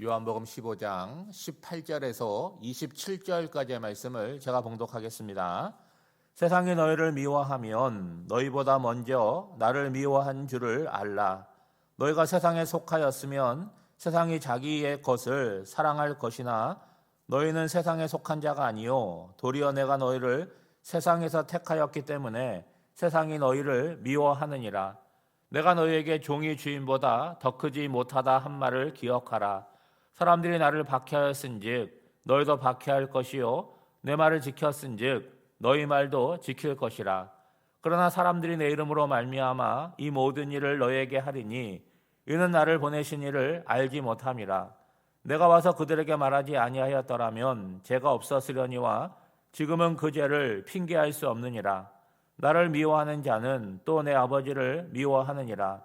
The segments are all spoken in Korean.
요한복음 15장 18절에서 27절까지의 말씀을 제가 봉독하겠습니다. 세상이 너희를 미워하면 너희보다 먼저 나를 미워한 줄을 알라. 너희가 세상에 속하였으면 세상이 자기의 것을 사랑할 것이나 너희는 세상에 속한 자가 아니요 도리어 내가 너희를 세상에서 택하였기 때문에 세상이 너희를 미워하느니라. 내가 너희에게 종이 주인보다 더 크지 못하다 한 말을 기억하라. 사람들이 나를 박해하였은즉 너희도 박해할 것이요 내 말을 지켰은즉 너희 말도 지킬 것이라. 그러나 사람들이 내 이름으로 말미암아 이 모든 일을 너희에게 하리니 이는 나를 보내신 이를 알지 못함이라. 내가 와서 그들에게 말하지 아니하였더라면 죄가 없었으려니와 지금은 그 죄를 핑계할 수 없느니라. 나를 미워하는 자는 또 내 아버지를 미워하느니라.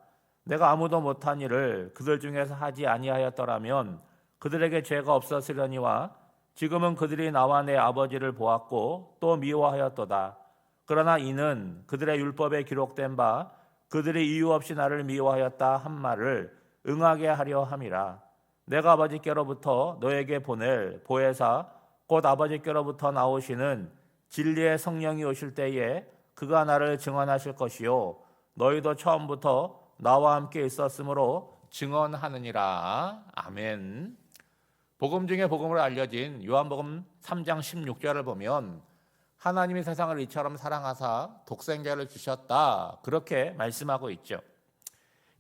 내가 아무도 못한 일을 그들 중에서 하지 아니하였더라면 그들에게 죄가 없었으려니와 지금은 그들이 나와 내 아버지를 보았고 또 미워하였도다. 그러나 이는 그들의 율법에 기록된 바 그들이 이유 없이 나를 미워하였다 한 말을 응하게 하려 함이라. 내가 아버지께로부터 너에게 보낼 보혜사 곧 아버지께로부터 나오시는 진리의 성령이 오실 때에 그가 나를 증언하실 것이요 너희도 처음부터 나와 함께 있었으므로 증언하느니라. 아멘. 복음 중에 복음으로 알려진 요한복음 3장 16절을 보면 하나님이 세상을 이처럼 사랑하사 독생자를 주셨다, 그렇게 말씀하고 있죠.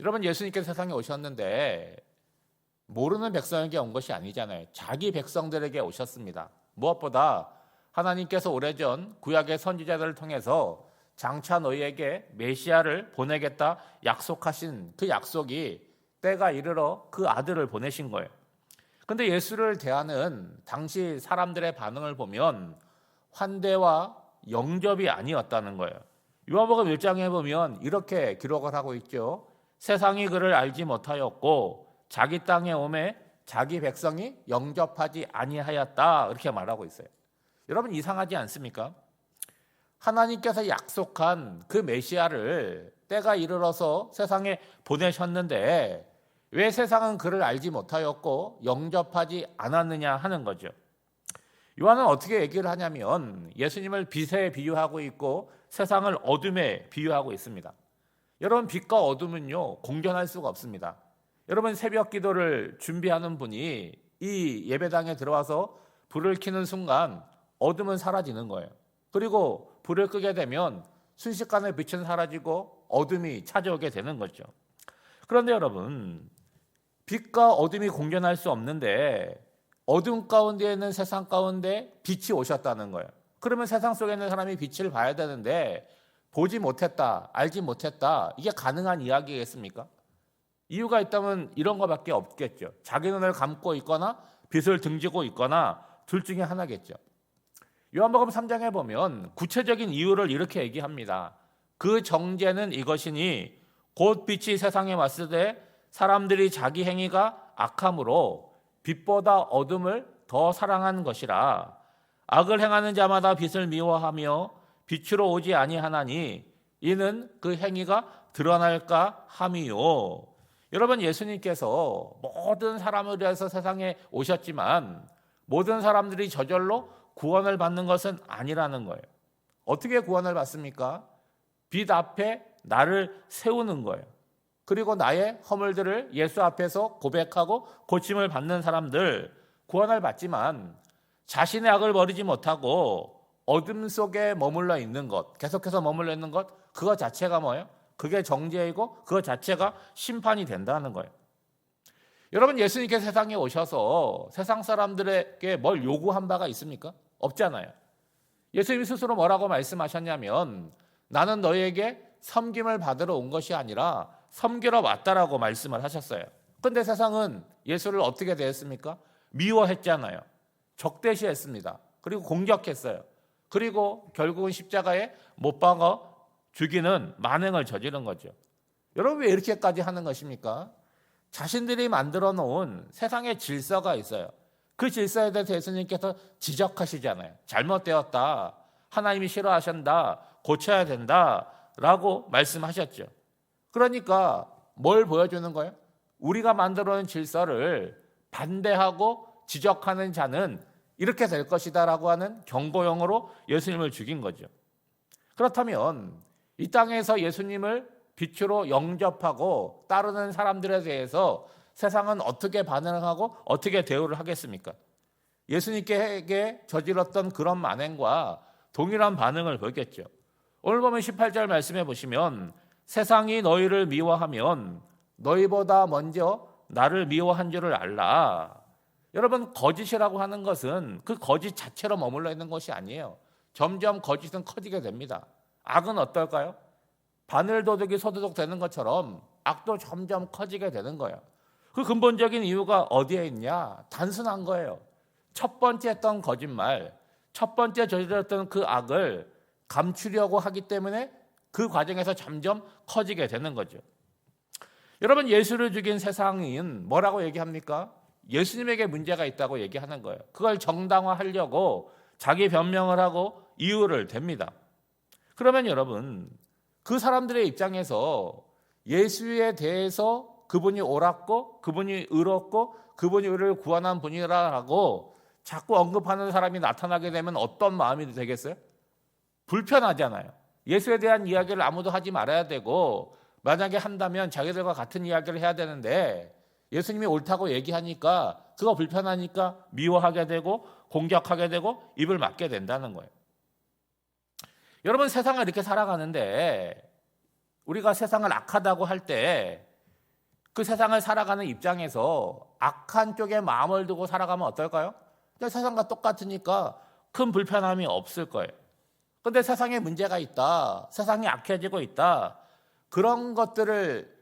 여러분, 예수님께서 세상에 오셨는데 모르는 백성에게 온 것이 아니잖아요. 자기 백성들에게 오셨습니다. 무엇보다 하나님께서 오래전 구약의 선지자들을 통해서 장차 너희에게 메시아를 보내겠다 약속하신 그 약속이 때가 이르러 그 아들을 보내신 거예요. 그런데 예수를 대하는 당시 사람들의 반응을 보면 환대와 영접이 아니었다는 거예요. 요한복음 1장에 보면 이렇게 기록을 하고 있죠. 세상이 그를 알지 못하였고 자기 땅에 오매 자기 백성이 영접하지 아니하였다, 이렇게 말하고 있어요. 여러분, 이상하지 않습니까? 하나님께서 약속한 그 메시아를 때가 이르러서 세상에 보내셨는데 왜 세상은 그를 알지 못하였고 영접하지 않았느냐 하는 거죠. 요한은 어떻게 얘기를 하냐면 예수님을 빛에 비유하고 있고 세상을 어둠에 비유하고 있습니다. 여러분, 빛과 어둠은요 공존할 수가 없습니다. 여러분, 새벽 기도를 준비하는 분이 이 예배당에 들어와서 불을 켜는 순간 어둠은 사라지는 거예요. 그리고 불을 끄게 되면 순식간에 빛은 사라지고 어둠이 찾아오게 되는 거죠. 그런데 여러분, 빛과 어둠이 공존할 수 없는데 어둠 가운데 있는 세상 가운데 빛이 오셨다는 거예요. 그러면 세상 속에 있는 사람이 빛을 봐야 되는데 보지 못했다, 알지 못했다, 이게 가능한 이야기겠습니까? 이유가 있다면 이런 것밖에 없겠죠. 자기 눈을 감고 있거나 빛을 등지고 있거나 둘 중에 하나겠죠. 요한복음 3장에 보면 구체적인 이유를 이렇게 얘기합니다. 그 정죄는 이것이니 곧 빛이 세상에 왔을 때 사람들이 자기 행위가 악함으로 빛보다 어둠을 더 사랑한 것이라. 악을 행하는 자마다 빛을 미워하며 빛으로 오지 아니하나니 이는 그 행위가 드러날까 함이요. 여러분, 예수님께서 모든 사람을 위해서 세상에 오셨지만 모든 사람들이 저절로 구원을 받는 것은 아니라는 거예요. 어떻게 구원을 받습니까? 빛 앞에 나를 세우는 거예요. 그리고 나의 허물들을 예수 앞에서 고백하고 고침을 받는 사람들 구원을 받지만 자신의 악을 버리지 못하고 어둠 속에 머물러 있는 것, 계속해서 머물러 있는 것, 그거 자체가 뭐예요? 그게 정죄이고 그거 자체가 심판이 된다는 거예요. 여러분, 예수님께서 세상에 오셔서 세상 사람들에게 뭘 요구한 바가 있습니까? 없잖아요. 예수님이 스스로 뭐라고 말씀하셨냐면 나는 너희에게 섬김을 받으러 온 것이 아니라 섬기러 왔다라고 말씀을 하셨어요. 그런데 세상은 예수를 어떻게 대했습니까? 미워했잖아요. 적대시했습니다. 그리고 공격했어요. 그리고 결국은 십자가에 못 박아 죽이는 만행을 저지른 거죠. 여러분, 왜 이렇게까지 하는 것입니까? 자신들이 만들어 놓은 세상의 질서가 있어요. 그 질서에 대해서 예수님께서 지적하시잖아요. 잘못되었다, 하나님이 싫어하신다, 고쳐야 된다 라고 말씀하셨죠. 그러니까 뭘 보여주는 거예요? 우리가 만들어 놓은 질서를 반대하고 지적하는 자는 이렇게 될 것이다 라고 하는 경고형으로 예수님을 죽인 거죠. 그렇다면 이 땅에서 예수님을 빛으로 영접하고 따르는 사람들에 대해서 세상은 어떻게 반응하고 어떻게 대우를 하겠습니까? 예수님께 저질렀던 그런 만행과 동일한 반응을 보였겠죠. 오늘 보면 18절 말씀해 보시면 세상이 너희를 미워하면 너희보다 먼저 나를 미워한 줄을 알라. 여러분, 거짓이라고 하는 것은 그 거짓 자체로 머물러 있는 것이 아니에요. 점점 거짓은 커지게 됩니다. 악은 어떨까요? 바늘도둑이 소도둑 되는 것처럼 악도 점점 커지게 되는 거예요. 그 근본적인 이유가 어디에 있냐? 단순한 거예요. 첫 번째 했던 거짓말, 첫 번째 저질렀던 그 악을 감추려고 하기 때문에 그 과정에서 점점 커지게 되는 거죠. 여러분, 예수를 죽인 세상인 뭐라고 얘기합니까? 예수님에게 문제가 있다고 얘기하는 거예요. 그걸 정당화하려고 자기 변명을 하고 이유를 댑니다. 그러면 여러분, 그 사람들의 입장에서 예수에 대해서 그분이 옳았고 그분이 의롭고 그분이 우리를 구원한 분이라고 자꾸 언급하는 사람이 나타나게 되면 어떤 마음이 되겠어요? 불편하잖아요. 예수에 대한 이야기를 아무도 하지 말아야 되고 만약에 한다면 자기들과 같은 이야기를 해야 되는데 예수님이 옳다고 얘기하니까 그거 불편하니까 미워하게 되고 공격하게 되고 입을 막게 된다는 거예요. 여러분, 세상을 이렇게 살아가는데 우리가 세상을 악하다고 할 때 그 세상을 살아가는 입장에서 악한 쪽에 마음을 두고 살아가면 어떨까요? 세상과 똑같으니까 큰 불편함이 없을 거예요. 그런데 세상에 문제가 있다, 세상이 악해지고 있다, 그런 것들을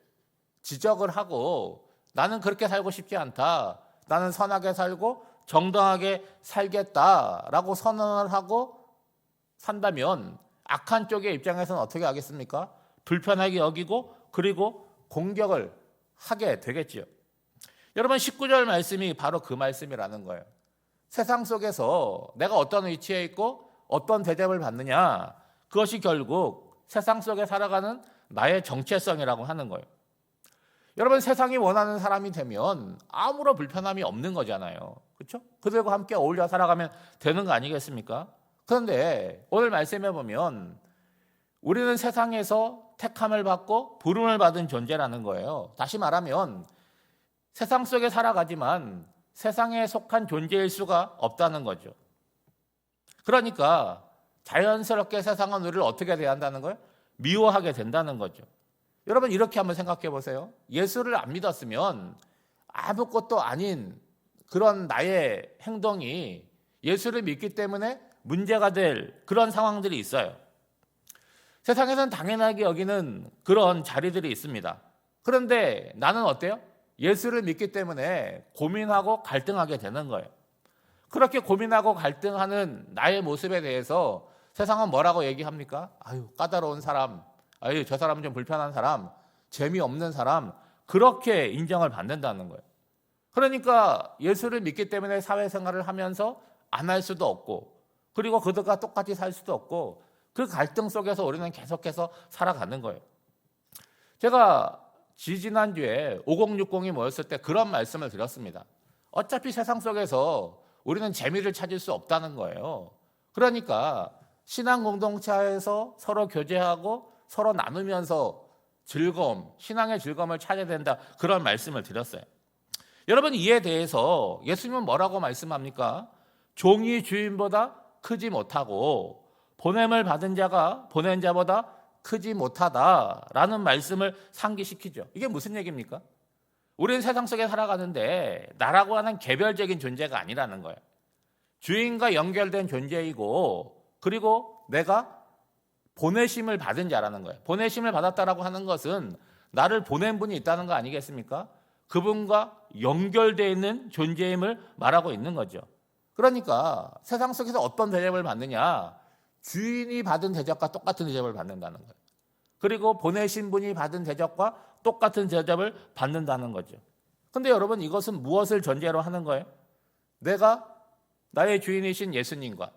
지적을 하고 나는 그렇게 살고 싶지 않다, 나는 선하게 살고 정당하게 살겠다라고 선언을 하고 산다면 악한 쪽의 입장에서는 어떻게 하겠습니까? 불편하게 여기고 그리고 공격을 하게 되겠죠. 여러분, 19절 말씀이 바로 그 말씀이라는 거예요. 세상 속에서 내가 어떤 위치에 있고 어떤 대접을 받느냐, 그것이 결국 세상 속에 살아가는 나의 정체성이라고 하는 거예요. 여러분, 세상이 원하는 사람이 되면 아무런 불편함이 없는 거잖아요. 그렇죠? 그들과 함께 어울려 살아가면 되는 거 아니겠습니까? 그런데 오늘 말씀해 보면 우리는 세상에서 택함을 받고 부름을 받은 존재라는 거예요. 다시 말하면 세상 속에 살아가지만 세상에 속한 존재일 수가 없다는 거죠. 그러니까 자연스럽게 세상은 우리를 어떻게 대한다는 거예요? 미워하게 된다는 거죠. 여러분, 이렇게 한번 생각해 보세요. 예수를 안 믿었으면 아무것도 아닌 그런 나의 행동이 예수를 믿기 때문에 문제가 될 그런 상황들이 있어요. 세상에서는 당연하게 여기는 그런 자리들이 있습니다. 그런데 나는 어때요? 예수를 믿기 때문에 고민하고 갈등하게 되는 거예요. 그렇게 고민하고 갈등하는 나의 모습에 대해서 세상은 뭐라고 얘기합니까? 아유, 까다로운 사람, 아유, 저 사람은 좀 불편한 사람, 재미없는 사람, 그렇게 인정을 받는다는 거예요. 그러니까 예수를 믿기 때문에 사회생활을 하면서 안 할 수도 없고, 그리고 그들과 똑같이 살 수도 없고, 그 갈등 속에서 우리는 계속해서 살아가는 거예요. 제가 지난주에 5060이 모였을 때 그런 말씀을 드렸습니다. 어차피 세상 속에서 우리는 재미를 찾을 수 없다는 거예요. 그러니까 신앙 공동체에서 서로 교제하고 서로 나누면서 즐거움, 신앙의 즐거움을 찾아야 된다, 그런 말씀을 드렸어요. 여러분, 이에 대해서 예수님은 뭐라고 말씀합니까? 종이 주인보다 크지 못하고 보냄을 받은 자가 보낸 자보다 크지 못하다라는 말씀을 상기시키죠. 이게 무슨 얘기입니까? 우리는 세상 속에 살아가는데 나라고 하는 개별적인 존재가 아니라는 거예요. 주인과 연결된 존재이고, 그리고 내가 보내심을 받은 자라는 거예요. 보내심을 받았다라고 하는 것은 나를 보낸 분이 있다는 거 아니겠습니까? 그분과 연결되어 있는 존재임을 말하고 있는 거죠. 그러니까 세상 속에서 어떤 대접을 받느냐, 주인이 받은 대접과 똑같은 대접을 받는다는 거예요. 그리고 보내신 분이 받은 대접과 똑같은 대접을 받는다는 거죠. 그런데 여러분, 이것은 무엇을 전제로 하는 거예요? 내가 나의 주인이신 예수님과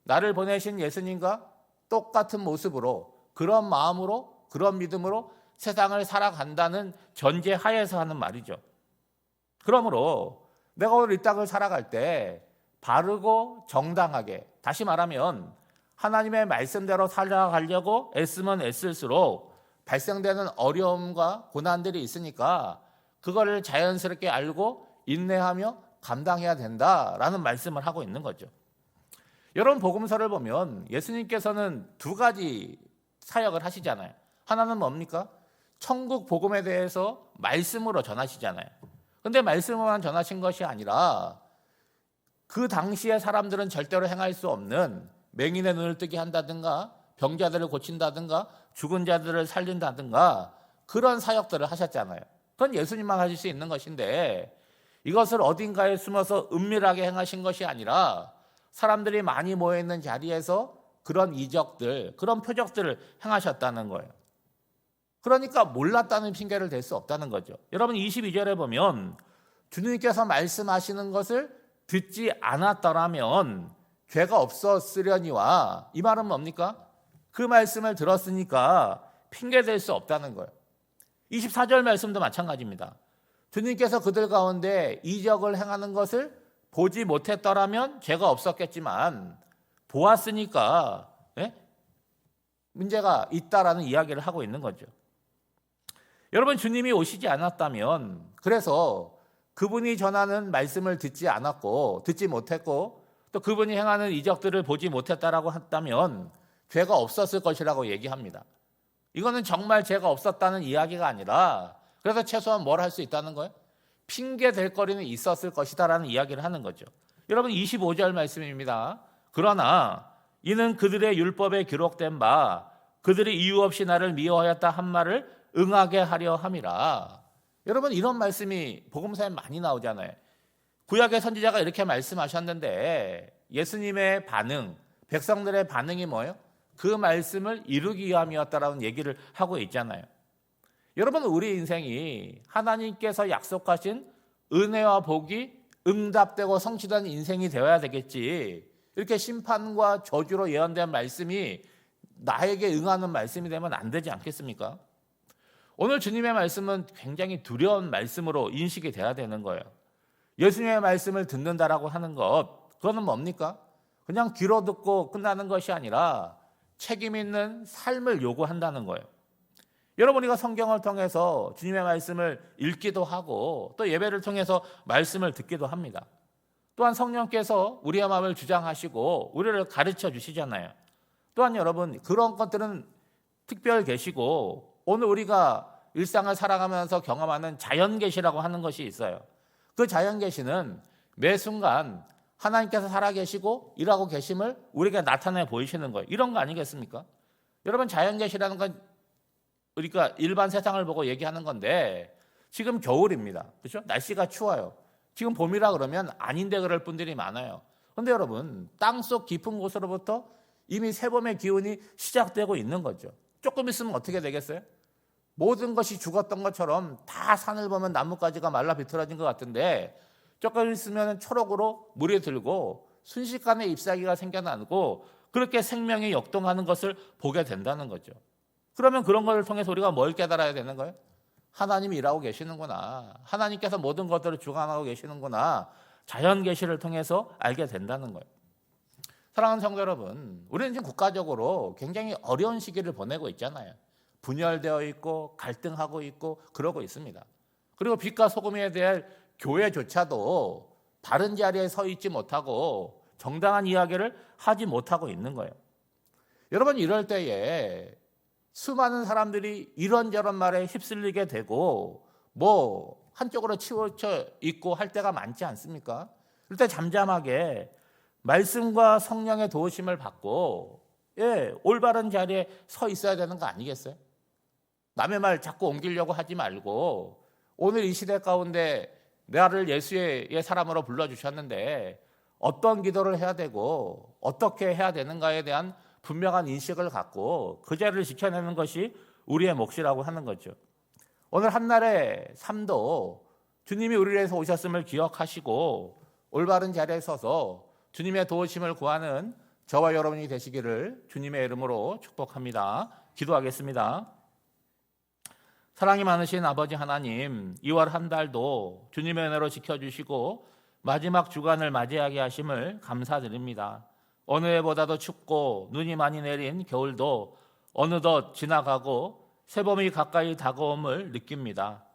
나를 보내신 예수님과 똑같은 모습으로, 그런 마음으로, 그런 믿음으로 세상을 살아간다는 전제 하에서 하는 말이죠. 그러므로 내가 오늘 이 땅을 살아갈 때 바르고 정당하게, 다시 말하면 하나님의 말씀대로 살아가려고 애쓰면 애쓸수록 발생되는 어려움과 고난들이 있으니까 그거를 자연스럽게 알고 인내하며 감당해야 된다라는 말씀을 하고 있는 거죠. 여러분, 복음서를 보면 예수님께서는 두 가지 사역을 하시잖아요. 하나는 뭡니까? 천국 복음에 대해서 말씀으로 전하시잖아요. 근데 말씀으로만 전하신 것이 아니라 그 당시에 사람들은 절대로 행할 수 없는 맹인의 눈을 뜨게 한다든가 병자들을 고친다든가 죽은 자들을 살린다든가 그런 사역들을 하셨잖아요. 그건 예수님만 하실 수 있는 것인데 이것을 어딘가에 숨어서 은밀하게 행하신 것이 아니라 사람들이 많이 모여있는 자리에서 그런 이적들, 그런 표적들을 행하셨다는 거예요. 그러니까 몰랐다는 핑계를 댈 수 없다는 거죠. 여러분, 22절에 보면 주님께서 말씀하시는 것을 듣지 않았더라면 죄가 없었으려니와, 이 말은 뭡니까? 그 말씀을 들었으니까 핑계댈 수 없다는 거예요. 24절 말씀도 마찬가지입니다. 주님께서 그들 가운데 이적을 행하는 것을 보지 못했더라면 죄가 없었겠지만 보았으니까 문제가 있다라는 이야기를 하고 있는 거죠. 여러분, 주님이 오시지 않았다면, 그래서 그분이 전하는 말씀을 듣지 않았고 듣지 못했고 또 그분이 행하는 이적들을 보지 못했다라고 했다면 죄가 없었을 것이라고 얘기합니다. 이거는 정말 죄가 없었다는 이야기가 아니라 그래서 최소한 뭘 할 수 있다는 거예요? 핑계 댈 거리는 있었을 것이다라는 이야기를 하는 거죠. 여러분, 25절 말씀입니다. 그러나 이는 그들의 율법에 기록된 바 그들이 이유 없이 나를 미워하였다 한 말을 응하게 하려 함이라. 여러분, 이런 말씀이 복음서에 많이 나오잖아요. 구약의 선지자가 이렇게 말씀하셨는데 예수님의 반응, 백성들의 반응이 뭐예요? 그 말씀을 이루기 위함이었다라는 얘기를 하고 있잖아요. 여러분, 우리 인생이 하나님께서 약속하신 은혜와 복이 응답되고 성취된 인생이 되어야 되겠지. 이렇게 심판과 저주로 예언된 말씀이 나에게 응하는 말씀이 되면 안 되지 않겠습니까? 오늘 주님의 말씀은 굉장히 두려운 말씀으로 인식이 돼야 되는 거예요. 예수님의 말씀을 듣는다라고 하는 것, 그거는 뭡니까? 그냥 귀로 듣고 끝나는 것이 아니라 책임 있는 삶을 요구한다는 거예요. 여러분, 우리가 성경을 통해서 주님의 말씀을 읽기도 하고 또 예배를 통해서 말씀을 듣기도 합니다. 또한 성령께서 우리의 마음을 주장하시고 우리를 가르쳐 주시잖아요. 또한 여러분, 그런 것들은 특별 계시고 오늘 우리가 일상을 살아가면서 경험하는 자연 계시라고 하는 것이 있어요. 그 자연 계시는 매 순간 하나님께서 살아계시고 일하고 계심을 우리에게 나타내 보이시는 거예요. 이런 거 아니겠습니까? 여러분, 자연 계시라는 건 우리가 일반 세상을 보고 얘기하는 건데 지금 겨울입니다. 그렇죠? 날씨가 추워요. 지금 봄이라 그러면 아닌데 그럴 분들이 많아요. 그런데 여러분, 땅속 깊은 곳으로부터 이미 새봄의 기운이 시작되고 있는 거죠. 조금 있으면 어떻게 되겠어요? 모든 것이 죽었던 것처럼 다 산을 보면 나뭇가지가 말라 비틀어진 것 같은데 조금 있으면 초록으로 물이 들고 순식간에 잎사귀가 생겨나고 그렇게 생명이 역동하는 것을 보게 된다는 거죠. 그러면 그런 것을 통해서 우리가 뭘 깨달아야 되는 거예요? 하나님이 일하고 계시는구나. 하나님께서 모든 것들을 주관하고 계시는구나. 자연 계시를 통해서 알게 된다는 거예요. 사랑하는 성도 여러분, 우리는 지금 국가적으로 굉장히 어려운 시기를 보내고 있잖아요. 분열되어 있고 갈등하고 있고 그러고 있습니다. 그리고 빛과 소금에 대한 교회조차도 바른 자리에 서 있지 못하고 정당한 이야기를 하지 못하고 있는 거예요. 여러분, 이럴 때에 수많은 사람들이 이런저런 말에 휩쓸리게 되고 뭐 한쪽으로 치우쳐 있고 할 때가 많지 않습니까? 그럴 때 잠잠하게 말씀과 성령의 도우심을 받고 올바른 자리에 서 있어야 되는 거 아니겠어요? 남의 말 자꾸 옮기려고 하지 말고 오늘 이 시대 가운데 나를 예수의 사람으로 불러주셨는데 어떤 기도를 해야 되고 어떻게 해야 되는가에 대한 분명한 인식을 갖고 그 자리를 지켜내는 것이 우리의 몫이라고 하는 거죠. 오늘 한날의 삶도 주님이 우리를 위해서 오셨음을 기억하시고 올바른 자리에 서서 주님의 도우심을 구하는 저와 여러분이 되시기를 주님의 이름으로 축복합니다. 기도하겠습니다. 사랑이 많으신 아버지 하나님, 2월 한 달도 주님의 은혜로 지켜주시고 마지막 주간을 맞이하게 하심을 감사드립니다. 어느 해보다도 춥고 눈이 많이 내린 겨울도 어느덧 지나가고 새봄이 가까이 다가옴을 느낍니다.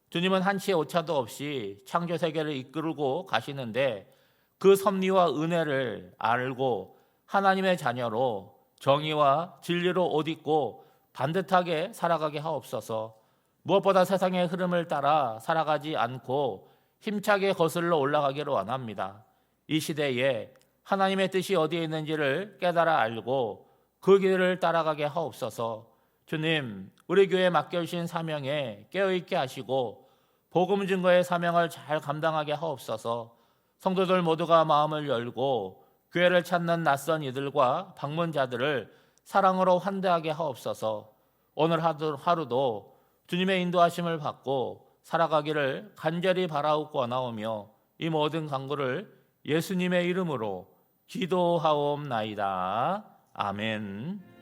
주님은 한치의 오차도 없이 창조 세계를 이끌고 가시는데 그 섭리와 은혜를 알고 하나님의 자녀로 정의와 진리로 옷 입고 반듯하게 살아가게 하옵소서. 무엇보다 세상의 흐름을 따라 살아가지 않고 힘차게 거슬러 올라가기를 원합니다. 이 시대에 하나님의 뜻이 어디에 있는지를 깨달아 알고 그 길을 따라가게 하옵소서. 주님, 우리 교회에 맡겨주신 사명에 깨어있게 하시고 복음 증거의 사명을 잘 감당하게 하옵소서. 성도들 모두가 마음을 열고 교회를 찾는 낯선 이들과 방문자들을 사랑으로 환대하게 하옵소서. 오늘 하루도 주님의 인도하심을 받고 살아가기를 간절히 바라옵고 원하오며 이 모든 간구를 예수님의 이름으로 기도하옵나이다. 아멘.